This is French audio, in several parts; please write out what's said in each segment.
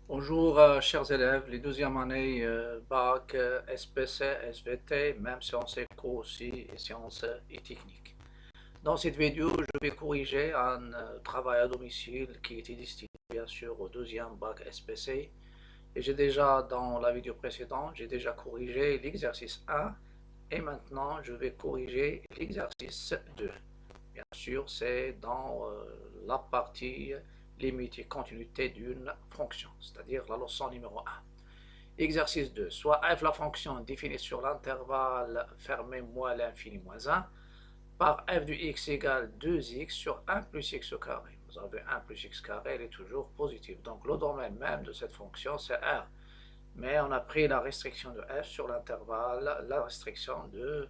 Bonjour, chers élèves, les deuxièmes années bac, SPC, SVT, même sciences éco aussi et sciences et techniques. Dans cette vidéo, je vais corriger un travail à domicile qui était destiné bien sûr au deuxième bac SPC. Et j'ai déjà, dans la vidéo précédente, j'ai déjà corrigé l'exercice 1 et maintenant je vais corriger l'exercice 2. Bien sûr, c'est dans la partie limite et continuité d'une fonction, c'est-à-dire la leçon numéro 1. Exercice 2. Soit f la fonction définie sur l'intervalle fermé moins l'infini moins 1 par f de x égale 2x sur 1 plus x au carré. Vous avez 1 plus x carré, elle est toujours positive. Donc le domaine même de cette fonction, c'est R. Mais on a pris la restriction de f sur l'intervalle, la restriction de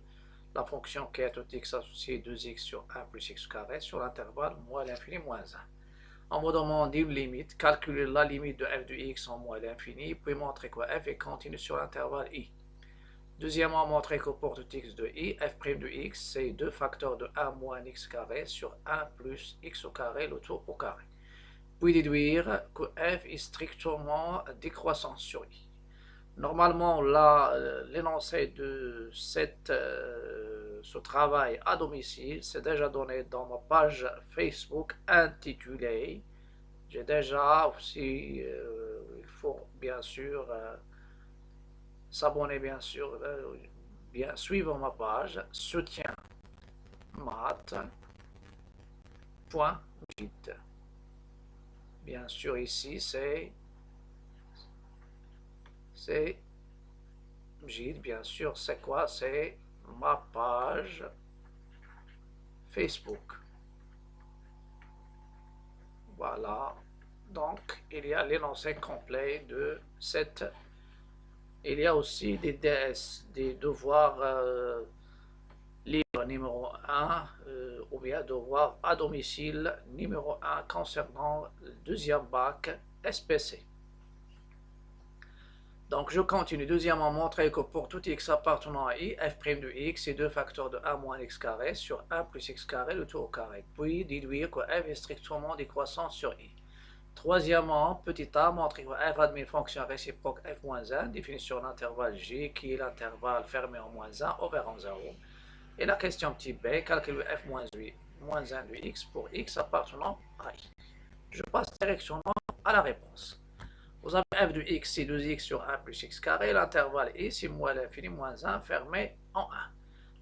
la fonction qui est toute x associée 2x sur 1 plus x carré sur l'intervalle moins l'infini moins 1. On me demande une limite, calculer la limite de f de x en moins l'infini, puis montrer que f est continu sur l'intervalle i. Deuxièmement, montrer que pour tout x de i, f' de x, c'est 2 facteurs de 1 moins x carré sur 1 plus x au carré, le tout au carré. Puis déduire que f est strictement décroissant sur i. Normalement, l'énoncé de ce travail à domicile, c'est déjà donné dans ma page Facebook intitulée. J'ai déjà aussi, il faut bien sûr s'abonner, bien sûr, bien suivre ma page soutien math.git. Bien sûr, ici, c'est Gilles, bien sûr, c'est quoi? C'est ma page Facebook. Voilà. Donc, il y a l'énoncé complet de cette. Il y a aussi des DS, des devoirs libres numéro 1 ou bien devoirs à domicile numéro 1 concernant le deuxième bac SPC. Donc, je continue. Deuxièmement, montrer que pour tout x appartenant à i, f' de x est 2 facteurs de 1 moins x carré sur 1 plus x carré, le tout au carré. Puis, déduire que f est strictement décroissant sur i. Troisièmement, petit a, montrer que f admet une fonction réciproque f moins 1, définie sur l'intervalle g, qui est l'intervalle fermé en moins 1 ouvert en 0. Et la question petit b, calculer f moins 1 de x pour x appartenant à i. Je passe directement à la réponse. Vous avez f de x, c'est 2x sur 1 plus x carré. L'intervalle i, c'est moins l'infini moins 1 fermé en 1.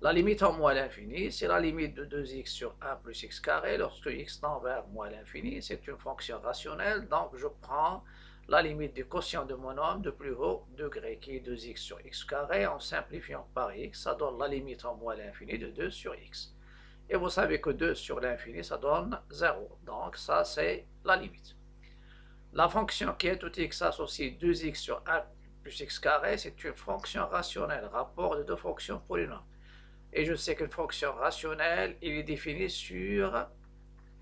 La limite en moins l'infini, c'est la limite de 2x sur 1 plus x carré. Lorsque x tend vers moins l'infini, c'est une fonction rationnelle. Donc, je prends la limite du quotient de mon nombre de plus haut degré, qui est 2x sur x carré. En simplifiant par x, ça donne la limite en moins l'infini de 2 sur x. Et vous savez que 2 sur l'infini, ça donne 0. Donc, ça, c'est la limite. La fonction qui est tout x associée 2x sur 1 plus x carré, c'est une fonction rationnelle, rapport de deux fonctions polynômes. Et je sais qu'une fonction rationnelle, il est défini sur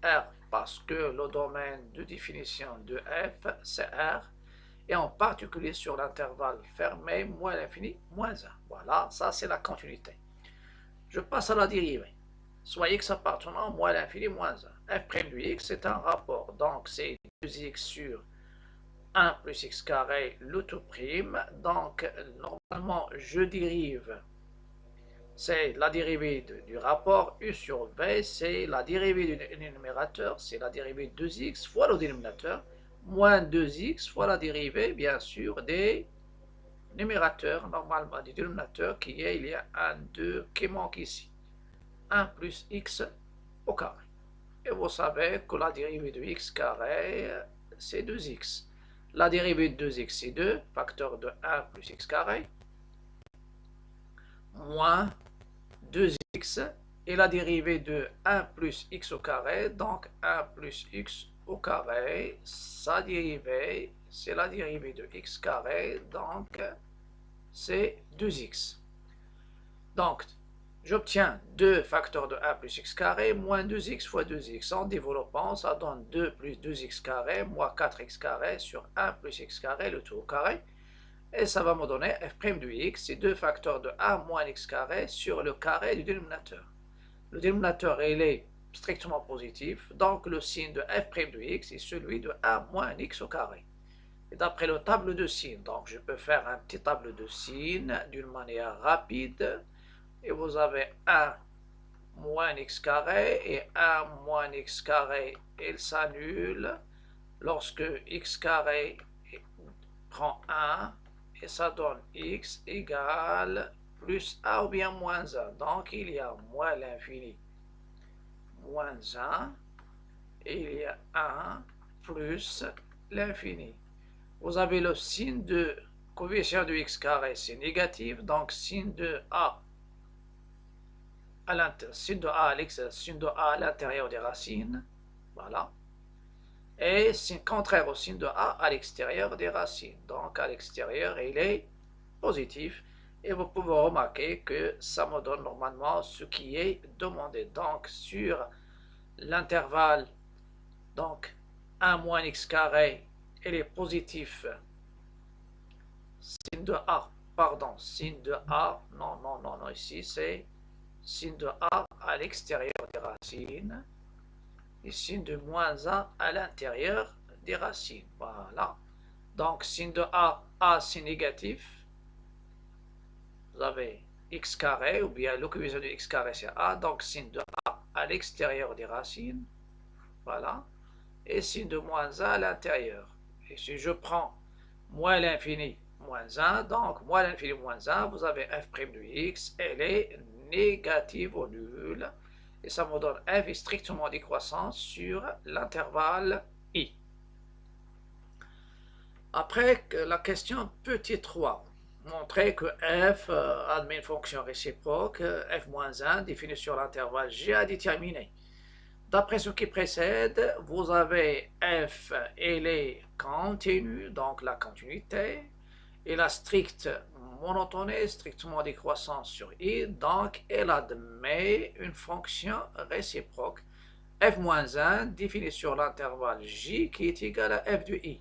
R, parce que le domaine de définition de f, c'est R, et en particulier sur l'intervalle fermé, moins l'infini, moins 1. Voilà, ça c'est la continuité. Je passe à la dérivée. Soit x appartenant moins l'infini, moins 1. f' de x, c'est un rapport, donc c'est 2x sur 1 plus x carré, le tout prime. Donc, normalement, je dérive. C'est la dérivée du rapport U sur V, c'est la dérivée du numérateur, c'est la dérivée de 2x fois le dénominateur, moins 2x fois la dérivée, bien sûr, des numérateurs, normalement du dénominateur, qui est, il y a un 2 qui manque ici. 1 plus x au carré. Et vous savez que la dérivée de x carré, c'est 2x. La dérivée de 2x, c'est 2, facteur de 1 plus x carré, moins 2x, et la dérivée de 1 plus x au carré, donc 1 plus x au carré, sa dérivée, c'est la dérivée de x carré, donc c'est 2x. Donc, j'obtiens 2 facteurs de 1 plus x carré moins 2x fois 2x. En développant, ça donne 2 plus 2x carré moins 4x carré sur 1 plus x carré, le tout au carré. Et ça va me donner f' de x, c'est 2 facteurs de 1 moins x carré sur le carré du dénominateur. Le dénominateur, il est strictement positif, donc le signe de f' de x est celui de 1 moins x au carré. et d'après le tableau de signes. Donc je peux faire un petit tableau de signes d'une manière rapide. Et vous avez 1 moins x carré et 1 moins x carré, il s'annule lorsque x carré prend 1 et ça donne x égale plus 1 ou bien moins 1. Donc il y a moins l'infini moins 1 et il y a 1 plus l'infini. Vous avez le signe de coefficient de x carré, c'est négatif, donc signe de a à l'intérieur des racines, voilà, et signe contraire au signe de a à l'extérieur des racines. Donc à l'extérieur, il est positif, et vous pouvez remarquer que ça me donne normalement ce qui est demandé. Donc sur l'intervalle, donc 1 moins x carré, il est positif, signe de a, pardon, signe de a, non, non, non, non, ici c'est signe de a à l'extérieur des racines et signe de moins 1 à l'intérieur des racines. Voilà. Donc, signe de a c'est négatif. Vous avez x carré, ou bien le coefficient de x carré c'est a. Donc, signe de a à l'extérieur des racines. Voilà. Et signe de moins 1 à l'intérieur. Et si je prends moins l'infini moins 1, donc moins l'infini moins 1, vous avez f' de x, elle est négative au nul, et ça me donne f est strictement décroissant sur l'intervalle i. Après, la question petit 3, montrer que f admet une fonction réciproque, f-1 définie sur l'intervalle g à déterminer. D'après ce qui précède, vous avez f, elle est continue, donc la continuité, et la stricte monotonie, strictement décroissante sur i, donc elle admet une fonction réciproque f-1 définie sur l'intervalle j qui est égal à f de i.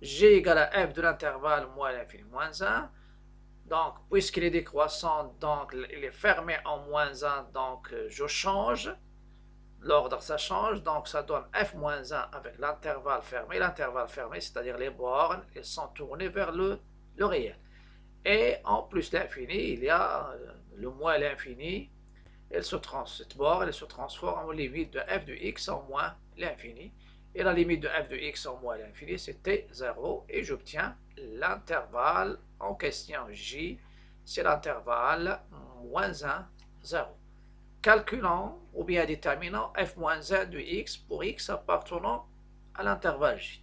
G égale à f de l'intervalle moins l'infini moins 1. Donc, puisqu'il est décroissant, donc il est fermé en moins 1, donc je change. L'ordre, ça change, donc ça donne f-1 avec l'intervalle fermé. L'intervalle fermé, c'est-à-dire les bornes, elles sont tournées vers le réel. Et en plus l'infini, il y a le moins l'infini. Cette borne, elle se transforme en limite de f de x en moins l'infini. Et la limite de f de x en moins l'infini, c'était 0. Et j'obtiens l'intervalle en question j, c'est l'intervalle moins 1, 0. Calculant ou bien déterminant f-1 de x pour x appartenant à l'intervalle j.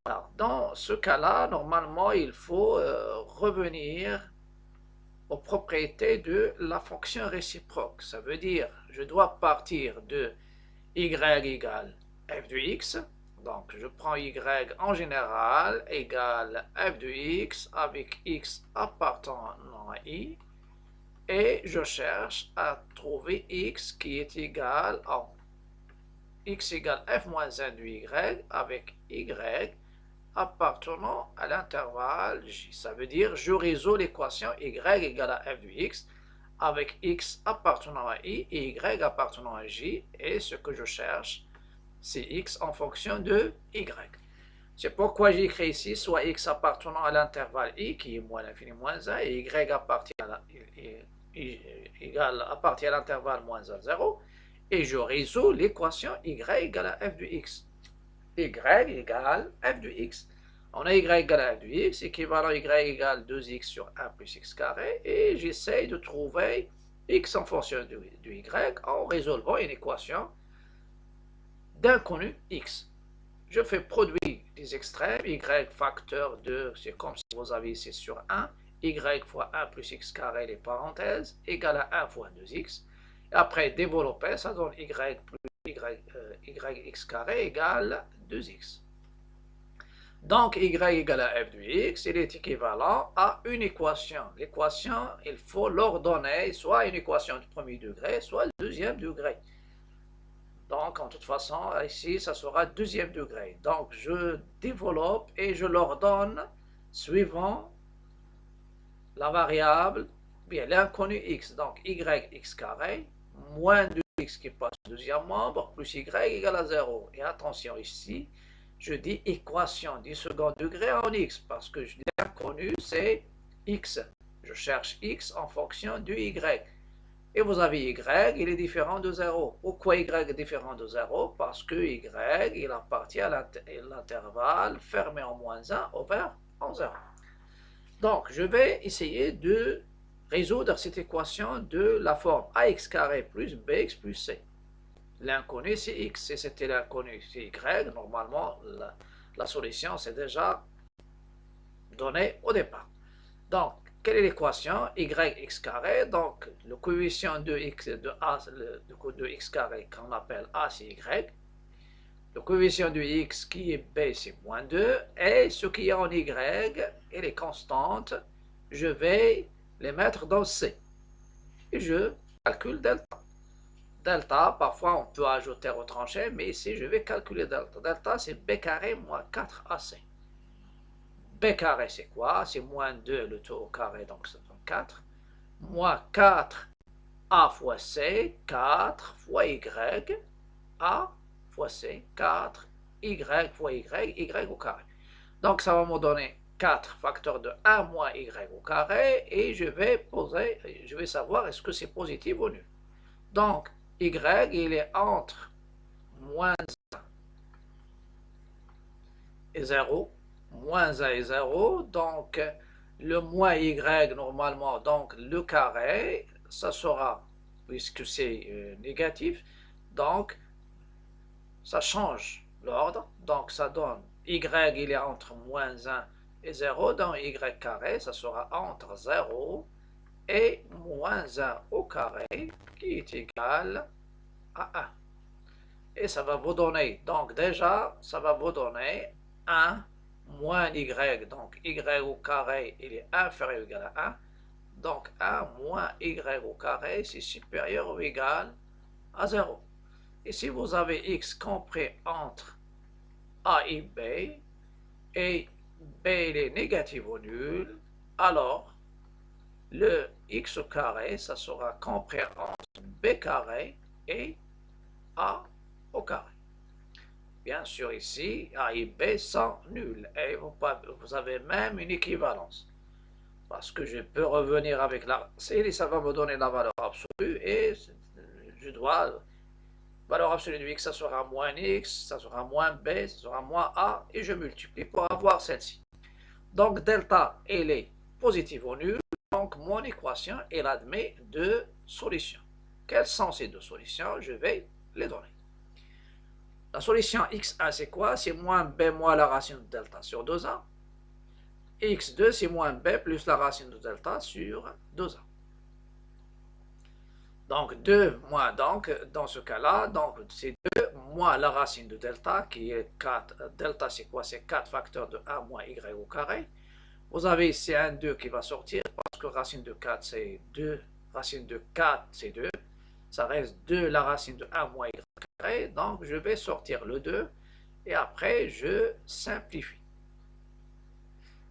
Voilà. Dans ce cas-là, normalement, il faut revenir aux propriétés de la fonction réciproque. Ça veut dire, je dois partir de y égale f de x. Donc, je prends y en général égale f de x avec x appartenant à i. Et je cherche à trouver x qui est égal à x égale f-1 de y avec y appartenant à l'intervalle j. Ça veut dire je résous l'équation y égale à f de x avec x appartenant à i et y appartenant à j. Et ce que je cherche, c'est x en fonction de y. C'est pourquoi j'écris ici soit x appartenant à l'intervalle i qui est moins l'infini moins 1 et y appartient à l'intervalle moins 1, 0, et je résous l'équation y égale à f de x. Y égale f de x. On a y égale à f de x, équivalent y égale 2x sur 1 plus x carré, et j'essaye de trouver x en fonction de y en résolvant une équation d'inconnu x. Je fais produit des extrêmes, y facteur de, c'est comme si vous avez ici sur 1, y fois 1 plus x carré, les parenthèses, égale à 1 fois 2x. Et après, développer, ça donne y plus yx carré égale 2x. Donc, y égale à f de x, il est équivalent à une équation. L'équation, il faut l'ordonner, soit une équation du premier degré, soit le deuxième degré. Donc, en toute façon, ici, ça sera deuxième degré. Donc, je développe et je l'ordonne suivant la variable, bien l'inconnu x. Donc, yx carré, moins 2x qui passe au deuxième membre, plus y égale à 0. Et attention ici, Je dis équation du second degré en x, parce que l'inconnu, c'est x. Je cherche x en fonction du y. Et vous avez y, il est différent de 0. Pourquoi y est différent de 0? Parce que y, il appartient à l'intervalle fermé en moins 1 ouvert en 0. Donc, je vais essayer de résoudre cette équation de la forme ax carré plus bx plus c. L'inconnu, c'est x. Si c'était l'inconnu, c'est y. Normalement, la solution, c'est déjà donnée au départ. Donc, quelle est l'équation? Yx carré, donc le coefficient de x de a, de x carré qu'on appelle a, c'est y. Le coefficient de x qui est b, c'est moins 2. Et ce qui est en y et les constantes, je vais les mettre dans c. Et je calcule delta. Delta, parfois on peut ajouter au tranché, mais ici je vais calculer delta. Delta, c'est b carré moins 4ac. B carré, c'est quoi? C'est moins 2 le tout au carré, donc ça donne 4. Moins 4A fois C, 4 fois Y, A fois C, 4, Y fois Y au carré. Donc ça va me donner 4 facteurs de 1 moins Y au carré, et je vais savoir est-ce que c'est positif ou nul. Donc, Y, il est entre moins 1 et 0. Moins 1 et 0, donc le moins y normalement, donc le carré, ça sera, puisque c'est négatif, donc ça change l'ordre, donc ça donne y il est entre moins 1 et 0, donc y carré, ça sera entre 0 et moins 1 au carré, qui est égal à 1. Et ça va vous donner, donc déjà, ça va vous donner 1 moins y, donc y au carré, il est inférieur ou égal à 1, donc 1 moins y au carré, c'est supérieur ou égal à 0. Et si vous avez x compris entre a et b, et b il est négatif ou nul, alors le x au carré, ça sera compris entre b carré et a au carré. Bien sûr, ici, A et B sont nuls. Et vous avez même une équivalence. Parce que je peux revenir avec la C, ça va me donner la valeur absolue. Et je dois, valeur absolue de X, ça sera moins X, ça sera moins B, ça sera moins A. Et je multiplie pour avoir celle-ci. Donc, delta, elle est positive ou nulle. Donc, mon équation, elle admet deux solutions. Quelles sont ces deux solutions? Je vais les donner. La solution x1, c'est quoi? C'est moins b moins la racine de delta sur 2a. Et x2, c'est moins b plus la racine de delta sur 2a. Donc 2 moins, donc dans ce cas-là, donc c'est 2 moins la racine de delta, qui est 4. Delta, c'est quoi? C'est 4 facteurs de 1 moins y au carré. Vous avez ici un 2 qui va sortir, parce que racine de 4, c'est 2. Racine de 4, c'est 2. Ça reste 2 la racine de 1 moins y carré. Donc je vais sortir le 2. Et après, je simplifie.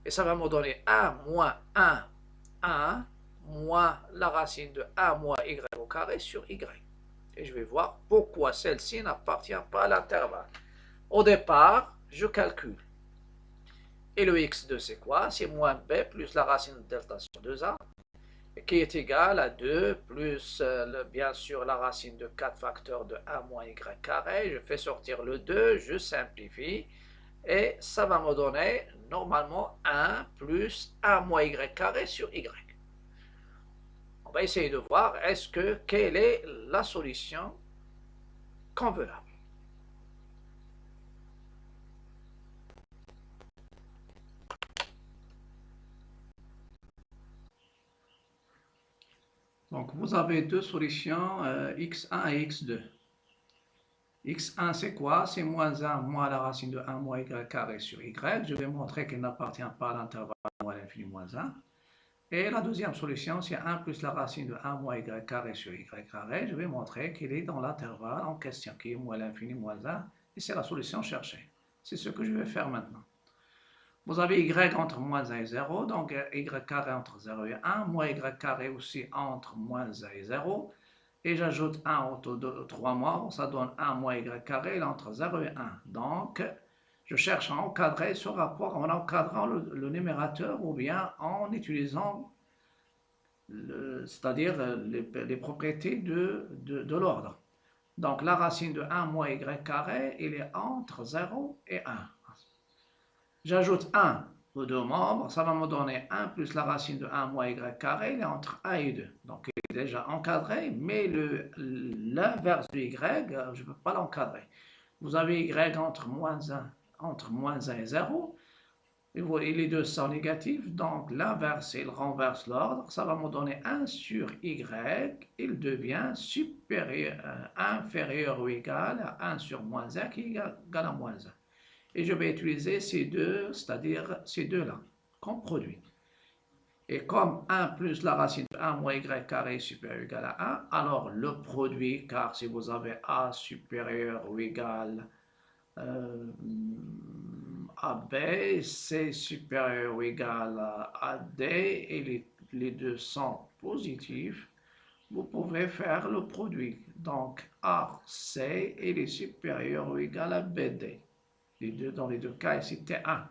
Et ça va me donner 1 moins 1 moins la racine de 1 moins y au carré sur y. Et je vais voir pourquoi celle-ci n'appartient pas à l'intervalle. Au départ, je calcule. Et le x2, c'est quoi? C'est moins b plus la racine de delta sur 2a, qui est égal à 2 plus, bien sûr, la racine de 4 facteurs de 1 moins y carré. Je fais sortir le 2, je simplifie. Et ça va me donner normalement 1 plus 1 moins y carré sur y. On va essayer de voir quelle est la solution convenable. Donc vous avez deux solutions, x1 et x2. x1 c'est quoi? C'est moins 1 moins la racine de 1 moins y carré sur y. Je vais montrer qu'il n'appartient pas à l'intervalle moins l'infini moins 1. Et la deuxième solution, c'est 1 plus la racine de 1 moins y carré sur y carré. Je vais montrer qu'il est dans l'intervalle en question, qui est moins l'infini moins 1. Et c'est la solution cherchée. C'est ce que je vais faire maintenant. Vous avez y entre moins 1 et 0, donc y carré entre 0 et 1, moins y carré aussi entre moins 1 et 0. Et j'ajoute 1 autour de 3 mois, ça donne 1 moins y carré entre 0 et 1. Donc, Je cherche à encadrer ce rapport en encadrant le numérateur ou bien en utilisant c'est-à-dire les propriétés de l'ordre. Donc la racine de 1 moins y carré, il est entre 0 et 1. J'ajoute 1 aux deux membres, ça va me donner 1 plus la racine de 1 moins y carré, il est entre 1 et 2. Donc il est déjà encadré, mais l'inverse du y, je ne peux pas l'encadrer. Vous avez y entre moins 1 et 0, et les deux sont négatifs, donc l'inverse, il renverse l'ordre, ça va me donner 1 sur y, il devient inférieur ou égal à 1 sur moins 1 qui est égal à moins 1. Et je vais utiliser ces deux, c'est-à-dire ces deux-là, comme produit. Et comme 1 plus la racine de 1 moins y carré est supérieur ou égal à 1, alors le produit, car si vous avez a supérieur ou égal à B, C supérieur ou égal à D, et les deux sont positifs, vous pouvez faire le produit. Donc, AC, il est supérieur ou égal à BD. Dans les deux cas, c'était 1.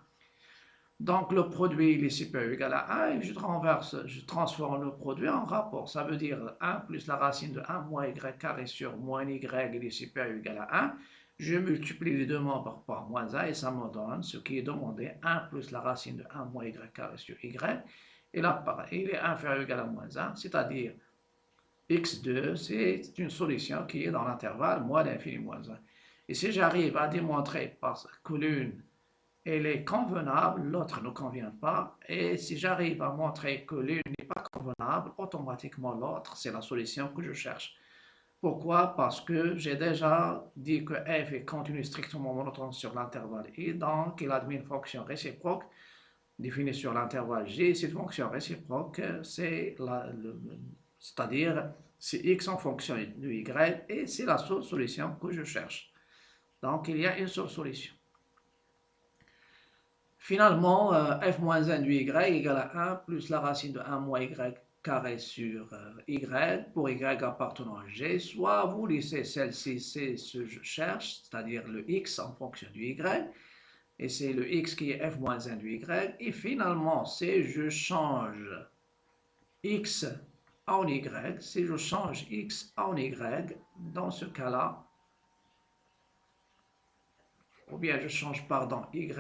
Donc, le produit, il est supérieur ou égal à 1, et je transforme le produit en rapport. Ça veut dire 1 plus la racine de 1 moins y carré sur moins y, il est supérieur ou égal à 1. Je multiplie les deux membres par moins 1 et ça me donne ce qui est demandé, 1 plus la racine de 1 moins y carré sur y. Et là, pareil, il est inférieur ou égal à moins 1, c'est-à-dire x2, c'est une solution qui est dans l'intervalle moins l'infini moins 1. Et si j'arrive à démontrer que l'une elle est convenable, l'autre ne convient pas, et si j'arrive à montrer que l'une n'est pas convenable, automatiquement l'autre, c'est la solution que je cherche. Pourquoi? Parce que j'ai déjà dit que f est continu strictement monotone sur l'intervalle i, donc il admet une fonction réciproque définie sur l'intervalle g. Cette fonction réciproque, c'est-à-dire c'est x en fonction de y, et c'est la seule solution que je cherche. Donc il y a une seule solution. Finalement, f-1 du y égale à 1 plus la racine de 1 moins y carré sur y pour y appartenant à g. Soit vous laissez celle-ci, c'est ce que je cherche, c'est-à-dire le x en fonction du y, et c'est le x qui est f-1 du y. Et finalement, si je change x en y, si je change x en y, dans ce cas-là, ou bien je change, pardon, y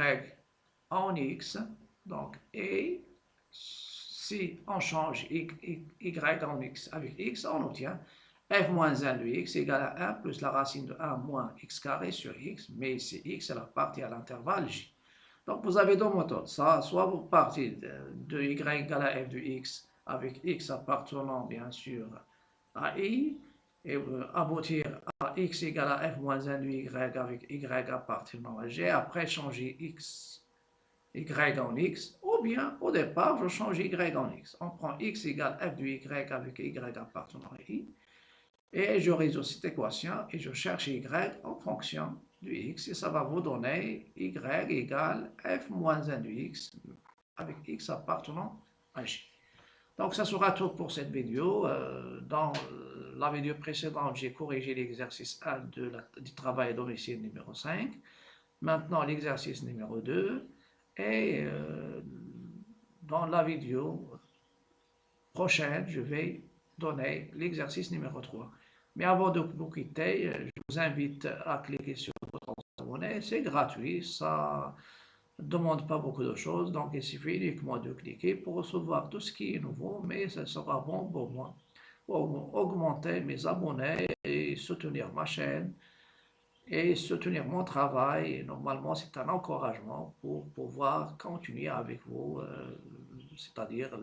en x, donc, et si on change y en x avec x, on obtient f-1 de x égale à 1 plus la racine de 1 moins x carré sur x, mais ici x est la partie à l'intervalle j. Donc vous avez deux méthodes, soit vous partez de y égale à f de x avec x appartenant bien sûr à i, et aboutir à x égale à f-1 de y avec y appartenant à g, après changer y en x, ou bien au départ je change y en x. On prend x égale f de y avec y appartenant à i, et je résous cette équation et je cherche y en fonction du x, et ça va vous donner y égale f-1 de x avec x appartenant à j. Donc ça sera tout pour cette vidéo. Dans la vidéo précédente, j'ai corrigé l'exercice 1 du travail à domicile numéro 5. Maintenant l'exercice numéro 2. Et dans la vidéo prochaine, je vais donner l'exercice numéro 3. Mais avant de vous quitter, je vous invite à cliquer sur le bouton s'abonner. C'est gratuit, ça ne demande pas beaucoup de choses. Donc il suffit uniquement de cliquer pour recevoir tout ce qui est nouveau. Mais ça sera bon pour moi, pour augmenter mes abonnés et soutenir ma chaîne et soutenir mon travail. Et normalement, c'est un encouragement pour pouvoir continuer avec vous, c'est-à-dire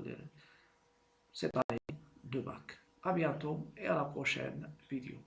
cette année de bac. À bientôt et à la prochaine vidéo.